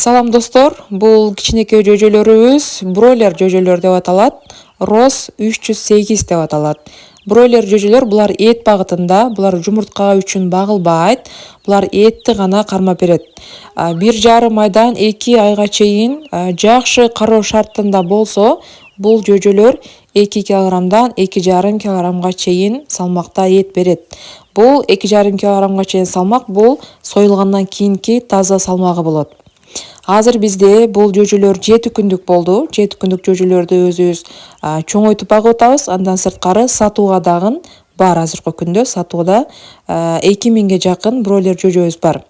Салам достор, бул кичинекей жөжөлөрүбүз бройлер жөжөлөр деп аталат. Роз 308 деп аталат. Бройлер жөжөлөр булар эт багытында, булар жумуртка үчүн багылбайт. Булар этти гана кармап берет. 1,5 айдан 2 айга чейин жакшы кароо шартында болсо, бул жөжөлөр 2 килограммдан 2,5 килограммга чейин салмакта эт берет. Бул 2,5 килограммга чейин салмак бул союлгандан кийинки таза салмагы болот. Азыр бизде бул жөжөлөр 7 күндүк болду. 7 күндүк жөжөлөрдү өзүбүз чоңойтуп багып атабыз. Андан сырткары сатууга дагы бар. Азыркы күндө сатууда 2000ге жакын бройлер жөжөбүз бар.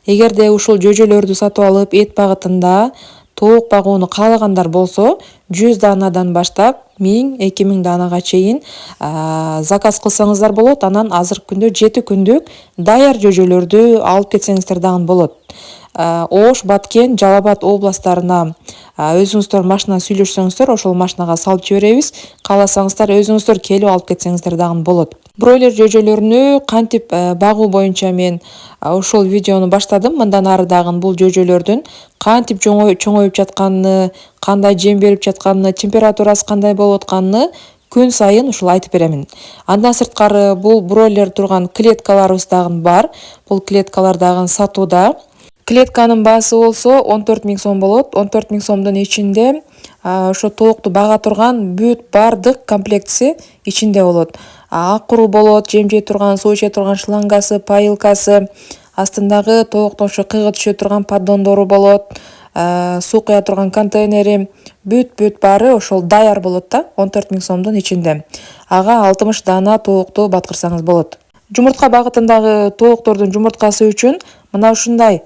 Эгерде ушул жөжөлөрдү сатып алып эт багытында тоок багууну каалагандар болсо, 100 данадан баштап 1000-2000 данага чейин заказ кылсаңыздар болот. Анан азыркы күндө 7 күндүк даяр жөжөлөрдү алып кетсеңиздер дагы болот. Ош, Баткен, Жалал Абад областарына өзүңүздөр машина сүйлөшсөңүздөр, ошол машинага салып жиберебиз. Кааласаңыздар өзүңүздөр келип алып кетсеңиздер дагы болот. Бройлер жөжөлөрүнү кантип багуу боюнча мен ушул видеону баштадым. Мындан ары дагы бул жөжөлөрдүн кантип чоңоюп жатканын, кандай жем берип жатканын, температурасы кандай болуп атканын күн сайын ушул айтып беремин. Андан сырткары бул бройлер турган клеткаларыбыз дагы бар. Бул клеткалар дагы сатууда. Клетканын баасы болсо 14 000 сом болот. 14 000 сомдун ичинде ошо тоокту бага турган бүт бардык комплектиси ичинде болот. Ак куру болот, жем жей турган, суу иче турган шлангасы, поилкасы, астындагы тооктун ошо кыйгы түшө турган поддондору болот, суу куя турган контейнери, бүт баары ошол даяр болот да, 14 000 сомдун ичинде. Ага 60 дана тоокту баткырсаңыз болот. Жумуртка багытындагы тооктордун жумурткасы үчүн мына ушундай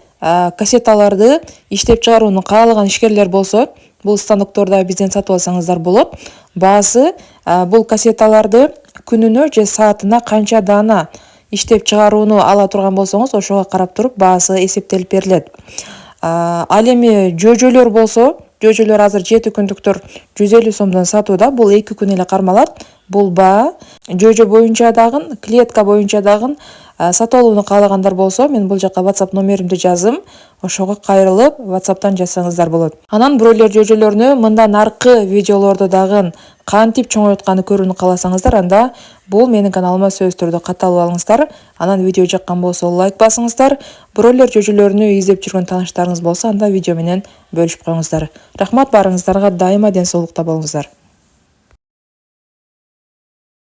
кассеталарды иштеп чыгарууну каалаган ишкерлер болсо, бул станокторду бизден сатып алсаңыздар болот. Баасы бул кассеталарды күнүнө же саатына канча дана иштеп чыгарууну ала турган болсоңуз, ошого карап туруп баасы эсептелип берилет. Ал эми жөжөлөр болсо, жөжөлөр азыр 7 күндүктөр 150 сомдон сатууда. Бул 2 күн эле кармалат. Бул баа жөжө боюнча дагы, клетка боюнча дагы сатып алууну каалагандар болсо, мен бул жака WhatsApp номеримди жаздым. Ошого кайрылып, WhatsApp'тан жазсаңыздар болот. Анан бройлер жөжөлөрүнү мындан аркы видеолордо дагы кантип чоңойтканды көрүүнү кааласаңыздар, анда бул менин каналыма сөзсүз түрдө катталып алыңыздар. Анан видео жаккан болсо лайк басыңыздар. Бройлер жөжөлөрүнү издеп жүргөн тааныштарыңыз болсо, анда видео менен бөлүшүп коюңуздар. Рахмат, баарыңыздарга дайыма ден соолукта болуңуздар.